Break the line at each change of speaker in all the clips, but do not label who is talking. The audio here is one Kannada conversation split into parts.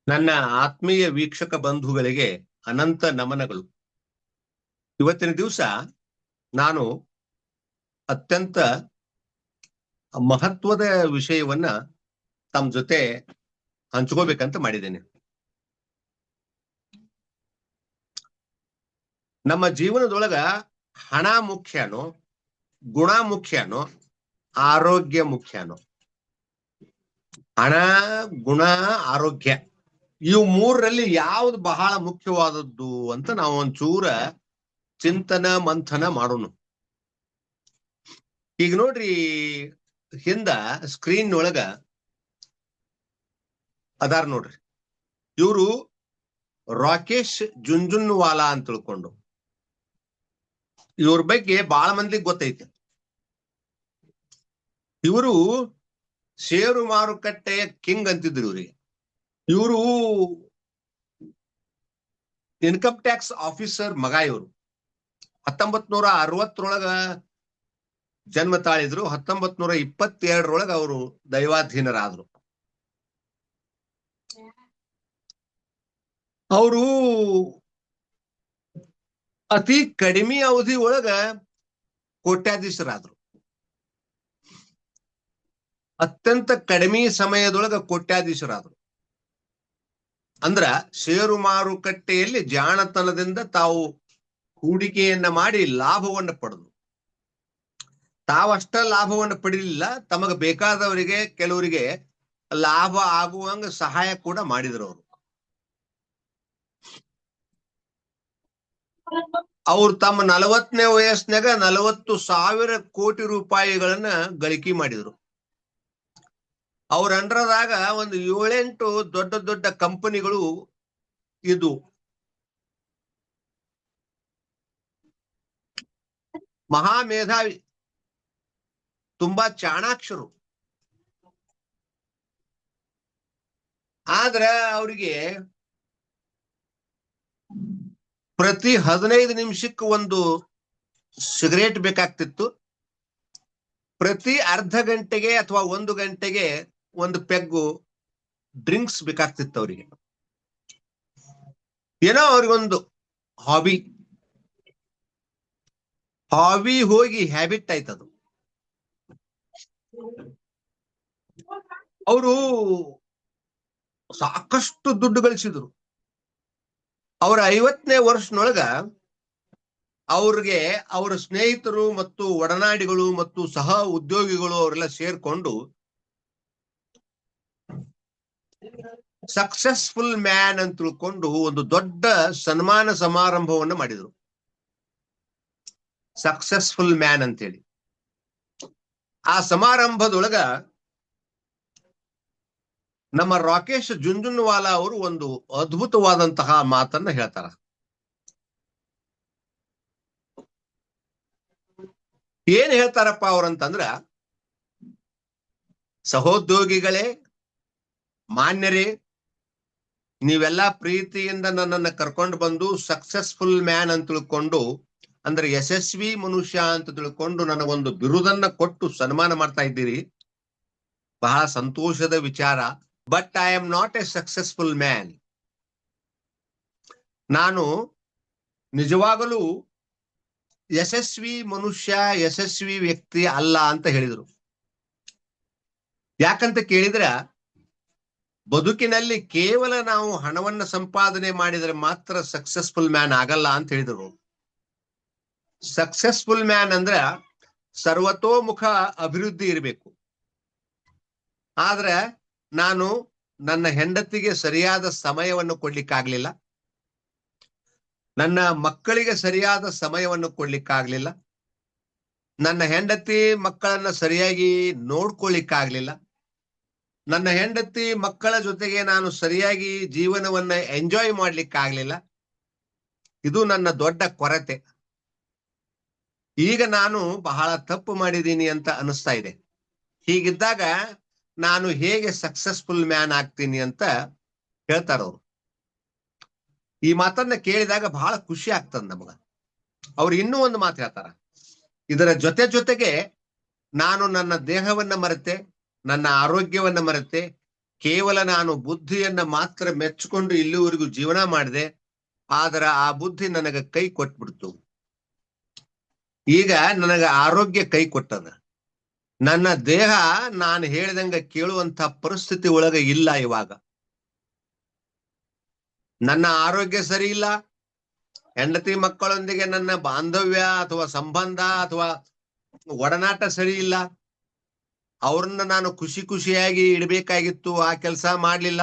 ನನ್ನ ಆತ್ಮೀಯ ವೀಕ್ಷಕ ಬಂಧುಗಳಿಗೆ ಅನಂತ ನಮನಗಳು. ಇವತ್ತಿನ ದಿವಸ ನಾನು ಅತ್ಯಂತ ಮಹತ್ವದ ವಿಷಯವನ್ನ ತಮ್ಮ ಜೊತೆ ಹಂಚ್ಕೋಬೇಕಂತ ಮಾಡಿದ್ದೇನೆ. ನಮ್ಮ ಜೀವನದೊಳಗ ಹಣ ಮುಖ್ಯನೋ, ಗುಣ ಮುಖ್ಯನೋ, ಆರೋಗ್ಯ ಮುಖ್ಯನೋ? ಹಣ, ಗುಣ, ಆರೋಗ್ಯ ಇವು ಮೂರರಲ್ಲಿ ಯಾವ್ದು ಬಹಳ ಮುಖ್ಯವಾದದ್ದು ಅಂತ ನಾವು ಒಂಚೂರ ಚಿಂತನ ಮಂಥನ ಮಾಡೋಣ. ಈಗ ನೋಡ್ರಿ, ಹಿಂದ ಸ್ಕ್ರೀನ್ ಒಳಗ ಅದಾರ ನೋಡ್ರಿ, ಇವರು ರಾಕೇಶ್ ಜುಂಜುನ್ವಾಲಾ ಅಂತ ತಿಳ್ಕೊಂಡು. ಇವ್ರ ಬಗ್ಗೆ ಬಹಳ ಮಂದಿಗೆ ಗೊತ್ತೈತೆ. ಇವರು ಷೇರು ಮಾರುಕಟ್ಟೆಯ ಕಿಂಗ್ ಅಂತಿದ್ರು ಇವ್ರಿಗೆ. ಇವರು ಇನ್ಕಮ್ ಟ್ಯಾಕ್ಸ್ ಆಫೀಸರ್ ಮಗ. ಇವರು 1960ರೊಳಗ ಜನ್ಮ ತಾಳಿದ್ರು. 1922ರೊಳಗ ಅವರು ದೈವಾಧೀನರಾದ್ರು. ಅವರು ಅತಿ ಕಡಿಮೆ ಅವಧಿ ಒಳಗ ಕೋಟ್ಯಾಧೀಶರಾದ್ರು. ಅತ್ಯಂತ ಕಡಿಮೆ ಸಮಯದೊಳಗ ಕೋಟ್ಯಾಧೀಶರಾದ್ರು. ಅಂದ್ರ ಷೇರು ಮಾರುಕಟ್ಟೆಯಲ್ಲಿ ಜಾಣತನದಿಂದ ತಾವು ಹೂಡಿಕೆಯನ್ನ ಮಾಡಿ ಲಾಭವನ್ನು ಪಡೆದು, ತಾವಷ್ಟ ಲಾಭವನ್ನು ಪಡೀಲಿಲ್ಲ, ತಮಗ ಬೇಕಾದವರಿಗೆ ಕೆಲವರಿಗೆ ಲಾಭ ಆಗುವಂಗ ಸಹಾಯ ಕೂಡ ಮಾಡಿದ್ರು. ಅವ್ರು ತಮ್ಮ 40ನೇ ವಯಸ್ಸಿನಾಗ 40,000 ಕೋಟಿ ರೂಪಾಯಿಗಳನ್ನ ಗಳಿಕೆ ಮಾಡಿದ್ರು. ಅವ್ರ ಅಂಡರದಾಗ ಒಂದು 7-8 ದೊಡ್ಡ ದೊಡ್ಡ ಕಂಪನಿಗಳು ಇದು. ಮಹಾ ಮೇಧಾವಿ, ತುಂಬಾ ಚಾಣಾಕ್ಷರು. ಆದ್ರ ಅವರಿಗೆ ಪ್ರತಿ 15 ನಿಮಿಷಕ್ಕೆ ಒಂದು ಸಿಗರೇಟ್ ಬೇಕಾಗ್ತಿತ್ತು. ಪ್ರತಿ ಅರ್ಧ ಗಂಟೆಗೆ ಅಥವಾ 1 ಗಂಟೆಗೆ ಒಂದು ಪೆಗ್ಗು ಡ್ರಿಂಕ್ಸ್ ಬೇಕಾಗ್ತಿತ್ತು ಅವರಿಗೆ. ಏನೋ ಅವ್ರಿಗೊಂದು ಹಾಬಿ ಹೋಗಿ ಹ್ಯಾಬಿಟ್ ಆಯ್ತದು. ಅವರು ಸಾಕಷ್ಟು ದುಡ್ಡು ಗಳಿಸಿದ್ರು. ಅವರ 50ನೇ ವರ್ಷನೊಳಗ ಅವ್ರಿಗೆ ಅವರ ಸ್ನೇಹಿತರು ಮತ್ತು ಒಡನಾಡಿಗಳು ಮತ್ತು ಸಹ ಉದ್ಯೋಗಿಗಳು ಅವರೆಲ್ಲ ಸೇರ್ಕೊಂಡು ಸಕ್ಸಸ್ಫುಲ್ ಮ್ಯಾನ್ ಅಂತ ತಿಳ್ಕೊಂಡು ಒಂದು ದೊಡ್ಡ ಸನ್ಮಾನ ಸಮಾರಂಭವನ್ನು ಮಾಡಿದ್ರು. ಸಕ್ಸಸ್ಫುಲ್ ಮ್ಯಾನ್ ಅಂತೇಳಿ. ಆ ಸಮಾರಂಭದೊಳಗ ನಮ್ಮ ರಾಕೇಶ್ ಜುಂಜುನ್ವಾಲಾ ಅವರು ಒಂದು ಅದ್ಭುತವಾದಂತಹ ಮಾತನ್ನ ಹೇಳ್ತಾರ. ಏನ್ ಹೇಳ್ತಾರಪ್ಪ ಅವ್ರಂತಂದ್ರ, ಸಹೋದ್ಯೋಗಿಗಳೇ, ಮಾನ್ಯರೇ, ನೀವೆಲ್ಲಾ ಪ್ರೀತಿಯಿಂದ ನನ್ನನ್ನ ಕರ್ಕೊಂಡು ಬಂದು ಸಕ್ಸಸ್ಫುಲ್ ಮ್ಯಾನ್ ಅಂತ ತಿಳ್ಕೊಂಡು, ಅಂದ್ರೆ ಯಶಸ್ವಿ ಮನುಷ್ಯ ಅಂತ ತಿಳ್ಕೊಂಡು ನನಗೊಂದು ಬಿರುದನ್ನ ಕೊಟ್ಟು ಸನ್ಮಾನ ಮಾಡ್ತಾ ಇದ್ದೀರಿ. ಬಹಳ ಸಂತೋಷದ ವಿಚಾರ. But I am not A successful man. ನಾನು ನಿಜವಾಗಲೂ ಯಶಸ್ವಿ ಮನುಷ್ಯ, ಯಶಸ್ವಿ ವ್ಯಕ್ತಿ ಅಲ್ಲ ಅಂತ ಹೇಳಿದ್ರು. ಯಾಕಂತ ಕೇಳಿದ್ರ, ಬದುಕಿನಲ್ಲಿ ಕೇವಲ ನಾವು ಹಣವನ್ನ ಸಂಪಾದನೆ ಮಾಡಿದ್ರೆ ಮಾತ್ರ ಸಕ್ಸಸ್ಫುಲ್ ಮ್ಯಾನ್ ಆಗಲ್ಲ ಅಂತ ಹೇಳಿದ್ರು. ಸಕ್ಸಸ್ಫುಲ್ ಮ್ಯಾನ್ ಅಂದ್ರ ಸರ್ವತೋಮುಖ ಅಭಿವೃದ್ಧಿ ಇರಬೇಕು. ಆದ್ರೆ ನಾನು ನನ್ನ ಹೆಂಡತಿಗೆ ಸರಿಯಾದ ಸಮಯವನ್ನು ಕೊಡ್ಲಿಕ್ಕಾಗ್ಲಿಲ್ಲ, ನನ್ನ ಮಕ್ಕಳಿಗೆ ಸರಿಯಾದ ಸಮಯವನ್ನು ಕೊಡ್ಲಿಕ್ಕಾಗ್ಲಿಲ್ಲ, ನನ್ನ ಹೆಂಡತಿ ಮಕ್ಕಳನ್ನ ಸರಿಯಾಗಿ ನೋಡ್ಕೊಳ್ಳಿಕ್ಕಾಗ್ಲಿಲ್ಲ, ನನ್ನ ಹೆಂಡತಿ ಮಕ್ಕಳ ಜೊತೆಗೆ ನಾನು ಸರಿಯಾಗಿ ಜೀವನವನ್ನ ಎಂಜಾಯ್ ಮಾಡ್ಲಿಕ್ಕಾಗ್ಲಿಲ್ಲ. ಇದು ನನ್ನ ದೊಡ್ಡ ಕೊರತೆ. ಈಗ ನಾನು ಬಹಳ ತಪ್ಪು ಮಾಡಿದ್ದೀನಿ ಅಂತ ಅನಿಸ್ತಾ ಇದೆ. ಹೀಗಿದ್ದಾಗ ನಾನು ಹೇಗೆ ಸಕ್ಸಸ್ಫುಲ್ ಮ್ಯಾನ್ ಆಗ್ತೀನಿ ಅಂತ ಹೇಳ್ತಾರವ್ರು. ಈ ಮಾತನ್ನ ಕೇಳಿದಾಗ ಬಹಳ ಖುಷಿ ಆಗ್ತದ ನಮಗ. ಅವ್ರು ಇನ್ನೂ ಒಂದು ಮಾತು ಹೇಳ್ತಾರ, ಇದರ ಜೊತೆಗೆ ನಾನು ನನ್ನ ದೇಹವನ್ನ ಮರೆತೆ, ನನ್ನ ಆರೋಗ್ಯವನ್ನ ಮರೆತೆ, ಕೇವಲ ನಾನು ಬುದ್ಧಿಯನ್ನ ಮಾತ್ರ ಮೆಚ್ಚಿಕೊಂಡು ಇಲ್ಲಿವರೆಗೂ ಜೀವನ ಮಾಡಿದೆ, ಆದ್ರೆ ಆ ಬುದ್ಧಿ ನನಗ ಕೈ ಕೊಟ್ಬಿಡ್ತು. ಈಗ ನನಗ ಆರೋಗ್ಯ ಕೈ ಕೊಟ್ಟದ. ನನ್ನ ದೇಹ ನಾನು ಹೇಳಿದಂಗ ಕೇಳುವಂತ ಪರಿಸ್ಥಿತಿ ಒಳಗ ಇಲ್ಲ ಇವಾಗ. ನನ್ನ ಆರೋಗ್ಯ ಸರಿ ಇಲ್ಲ, ಹೆಂಡತಿ ಮಕ್ಕಳೊಂದಿಗೆ ನನ್ನ ಬಾಂಧವ್ಯ ಅಥವಾ ಸಂಬಂಧ ಅಥವಾ ಒಡನಾಟ ಸರಿ ಇಲ್ಲ. ಅವ್ರನ್ನ ನಾನು ಖುಷಿಯಾಗಿ ಇಡಬೇಕಾಗಿತ್ತು, ಆ ಕೆಲಸ ಮಾಡ್ಲಿಲ್ಲ.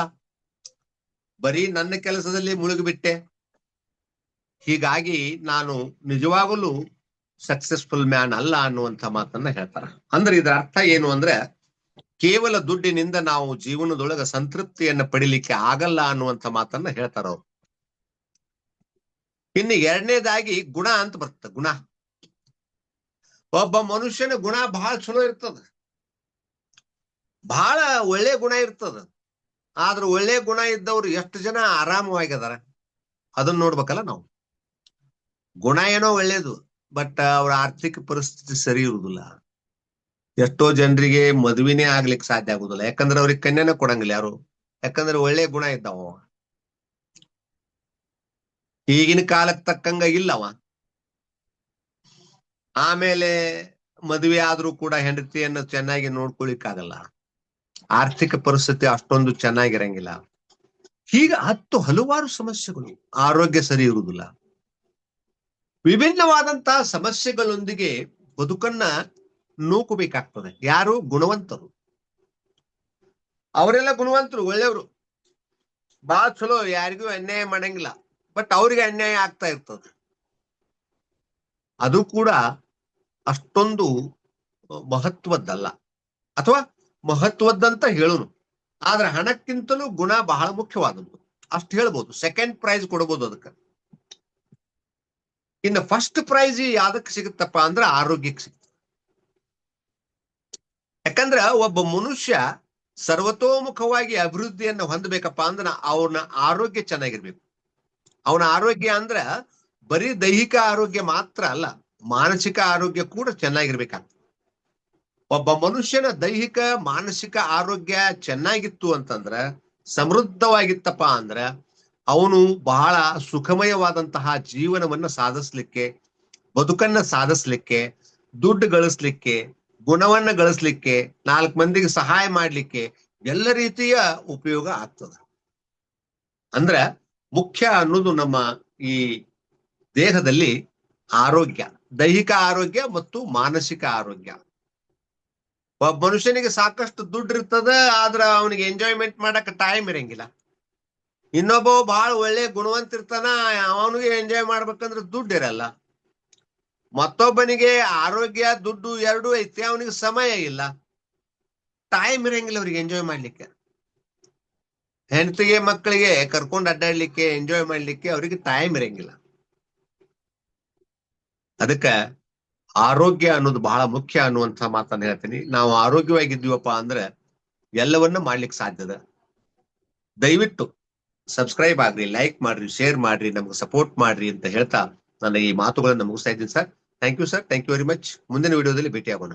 ಬರೀ ನನ್ನ ಕೆಲಸದಲ್ಲಿ ಮುಳುಗಿಬಿಟ್ಟೆ. ಹೀಗಾಗಿ ನಾನು ನಿಜವಾಗಲೂ ಸಕ್ಸಸ್ಫುಲ್ ಮ್ಯಾನ್ ಅಲ್ಲ ಅನ್ನುವಂಥ ಮಾತನ್ನ ಹೇಳ್ತಾರ. ಅಂದ್ರೆ ಇದರ ಅರ್ಥ ಏನು ಅಂದ್ರೆ, ಕೇವಲ ದುಡ್ಡಿನಿಂದ ನಾವು ಜೀವನದೊಳಗ ಸಂತೃಪ್ತಿಯನ್ನ ಪಡಿಲಿಕ್ಕೆ ಆಗಲ್ಲ ಅನ್ನುವಂಥ ಮಾತನ್ನ ಹೇಳ್ತಾರ ಅವ್ರು. ಇನ್ನು ಎರಡನೇದಾಗಿ ಗುಣ ಅಂತ ಬರ್ತದೆ. ಗುಣ, ಒಬ್ಬ ಮನುಷ್ಯನ ಗುಣ ಬಹಳ ಚಲೋ ಇರ್ತದ, ಬಹಳ ಒಳ್ಳೆ ಗುಣ ಇರ್ತದ. ಆದ್ರೆ ಒಳ್ಳೆ ಗುಣ ಇದ್ದವ್ರು ಎಷ್ಟು ಜನ ಆರಾಮವಾಗಿದಾರ ಅದನ್ನ ನೋಡ್ಬೇಕಲ್ಲ ನಾವು. ಗುಣ ಏನೋ ಒಳ್ಳೇದು, ಬಟ್ ಅವ್ರ ಆರ್ಥಿಕ ಪರಿಸ್ಥಿತಿ ಸರಿ ಇರುವುದಿಲ್ಲ. ಎಷ್ಟೋ ಜನರಿಗೆ ಮದುವೆನೇ ಆಗ್ಲಿಕ್ಕೆ ಸಾಧ್ಯ ಆಗುದಿಲ್ಲ, ಯಾಕಂದ್ರೆ ಅವ್ರಿಗೆ ಕನ್ಯಾನ ಕೊಡಂಗಿಲ್ಲ ಯಾರು, ಯಾಕಂದ್ರೆ ಒಳ್ಳೆ ಗುಣ ಇದ್ದಾವ. ಈಗಿನ ಕಾಲಕ್ಕೆ ತಕ್ಕಂಗ ಇಲ್ಲವ. ಆಮೇಲೆ ಮದುವೆ ಆದ್ರೂ ಕೂಡ ಹೆಂಡತಿಯನ್ನು ಚೆನ್ನಾಗಿ ನೋಡ್ಕೊಳಿಕ್ಕಾಗಲ್ಲ, ಆರ್ಥಿಕ ಪರಿಸ್ಥಿತಿ ಅಷ್ಟೊಂದು ಚೆನ್ನಾಗಿರಂಗಿಲ್ಲ. ಹೀಗೆ ಹಲವಾರು ಸಮಸ್ಯೆಗಳು, ಆರೋಗ್ಯ ಸರಿ ಇರುವುದಿಲ್ಲ. ವಿಭಿನ್ನವಾದಂತಹ ಸಮಸ್ಯೆಗಳೊಂದಿಗೆ ಬದುಕನ್ನ ನೂಕಬೇಕಾಗ್ತದೆ. ಯಾರು? ಗುಣವಂತರು. ಅವರೆಲ್ಲ ಗುಣವಂತರು, ಒಳ್ಳೆಯವರು, ಬಹಳ ಚಲೋ, ಯಾರಿಗೂ ಅನ್ಯಾಯ ಮಾಡಂಗಿಲ್ಲ. ಬಟ್ ಅವ್ರಿಗೆ ಅನ್ಯಾಯ ಆಗ್ತಾ ಇರ್ತದೆ. ಅದು ಕೂಡ ಅಷ್ಟೊಂದು ಮಹತ್ವದ್ದಲ್ಲ, ಅಥವಾ ಮಹತ್ವದ್ದಂತ ಹೇಳುನು. ಆದ್ರೆ ಹಣಕ್ಕಿಂತಲೂ ಗುಣ ಬಹಳ ಮುಖ್ಯವಾದದ್ದು, ಅಷ್ಟು ಹೇಳ್ಬೋದು. ಸೆಕೆಂಡ್ ಪ್ರೈಸ್ ಕೊಡ್ಬೋದು ಅದಕ್ಕೆ. ಇನ್ನು ಫಸ್ಟ್ ಪ್ರೈಸ್ ಯಾವ್ದಕ್ಕೆ ಸಿಗುತ್ತಪ್ಪ ಅಂದ್ರೆ ಆರೋಗ್ಯಕ್ಕೆ ಸಿಗುತ್ತೆ. ಯಾಕಂದ್ರ ಒಬ್ಬ ಮನುಷ್ಯ ಸರ್ವತೋಮುಖವಾಗಿ ಅಭಿವೃದ್ಧಿಯನ್ನು ಹೊಂದಬೇಕಪ್ಪ ಅಂದ್ರೆ ಅವನ ಆರೋಗ್ಯ ಚೆನ್ನಾಗಿರ್ಬೇಕು. ಅವನ ಆರೋಗ್ಯ ಅಂದ್ರ ಬರೀ ದೈಹಿಕ ಆರೋಗ್ಯ ಮಾತ್ರ ಅಲ್ಲ, ಮಾನಸಿಕ ಆರೋಗ್ಯ ಕೂಡ ಚೆನ್ನಾಗಿರ್ಬೇಕಾಗ್ತದೆ. ಒಬ್ಬ ಮನುಷ್ಯನ ದೈಹಿಕ ಮಾನಸಿಕ ಆರೋಗ್ಯ ಚೆನ್ನಾಗಿತ್ತು ಅಂತಂದ್ರ, ಸಮೃದ್ಧವಾಗಿತ್ತಪ್ಪ ಅಂದ್ರ, ಅವನು ಬಹಳ ಸುಖಮಯವಾದಂತಹ ಜೀವನವನ್ನ ಸಾಧಿಸ್ಲಿಕ್ಕೆ, ಬದುಕನ್ನ ಸಾಧಿಸ್ಲಿಕ್ಕೆ, ದುಡ್ಡು ಗಳಿಸ್ಲಿಕ್ಕೆ, ಗುಣವನ್ನ ಗಳಿಸ್ಲಿಕ್ಕೆ, 4 ಮಂದಿಗೆ ಸಹಾಯ ಮಾಡ್ಲಿಕ್ಕೆ ಎಲ್ಲ ರೀತಿಯ ಉಪಯೋಗ ಆಗ್ತದ. ಅಂದ್ರ ಮುಖ್ಯ ಅನ್ನೋದು ನಮ್ಮ ಈ ದೇಹದಲ್ಲಿ ಆರೋಗ್ಯ, ದೈಹಿಕ ಆರೋಗ್ಯ ಮತ್ತು ಮಾನಸಿಕ ಆರೋಗ್ಯ. ಒಬ್ಬ ಮನುಷ್ಯನಿಗೆ ಸಾಕಷ್ಟು ದುಡ್ಡು ಇರ್ತದ, ಆದ್ರ ಅವನಿಗೆ ಎಂಜಾಯ್ಮೆಂಟ್ ಮಾಡಕ್ ಟೈಮ್ ಇರಂಗಿಲ್ಲ. ಇನ್ನೊಬ್ಬ ಬಹಳ ಒಳ್ಳೆ ಗುಣವಂತ ಇರ್ತಾನ, ಅವನಿಗೆ ಎಂಜಾಯ್ ಮಾಡ್ಬೇಕಂದ್ರೆ ದುಡ್ಡು ಇರಲ್ಲ. ಮತ್ತೊಬ್ಬನಿಗೆ ಆರೋಗ್ಯ ದುಡ್ಡು ಎರಡೂ ಐತಿ, ಅವನಿಗೆ ಸಮಯ ಇಲ್ಲ, ಟೈಮ್ ಇರಂಗಿಲ್ಲ ಅವ್ರಿಗೆ ಎಂಜಾಯ್ ಮಾಡ್ಲಿಕ್ಕೆ. ಹೆಂಡತಿಗೆ ಮಕ್ಕಳಿಗೆ ಕರ್ಕೊಂಡು ಅಡ್ಡಾಡ್ಲಿಕ್ಕೆ, ಎಂಜಾಯ್ ಮಾಡ್ಲಿಕ್ಕೆ ಅವ್ರಿಗೆ ಟೈಮ್ ಇರಂಗಿಲ್ಲ. ಅದಕ್ಕ ಆರೋಗ್ಯ ಅನ್ನೋದು ಬಹಳ ಮುಖ್ಯ ಅನ್ನುವಂಥ ಮಾತನ್ನ ಹೇಳ್ತೀನಿ. ನಾವು ಆರೋಗ್ಯವಾಗಿದ್ದೀವಪ್ಪ ಅಂದ್ರೆ ಎಲ್ಲವನ್ನ ಮಾಡ್ಲಿಕ್ಕೆ ಸಾಧ್ಯದ. ದಯವಿಟ್ಟು ಸಬ್ಸ್ಕ್ರೈಬ್ ಆಗ್ರಿ, ಲೈಕ್ ಮಾಡ್ರಿ, ಶೇರ್ ಮಾಡ್ರಿ, ನಮ್ಗೆ ಸಪೋರ್ಟ್ ಮಾಡ್ರಿ ಅಂತ ಹೇಳ್ತಾ ನನ್ನ ಈ ಮಾತುಗಳನ್ನು ಮುಗಿಸ್ತಾ ಇದ್ದೀನಿ sir. Thank you sir, thank you very much. ಮುಂದಿನ ವಿಡಿಯೋದಲ್ಲಿ ಭೇಟಿ ಆಗೋಣ.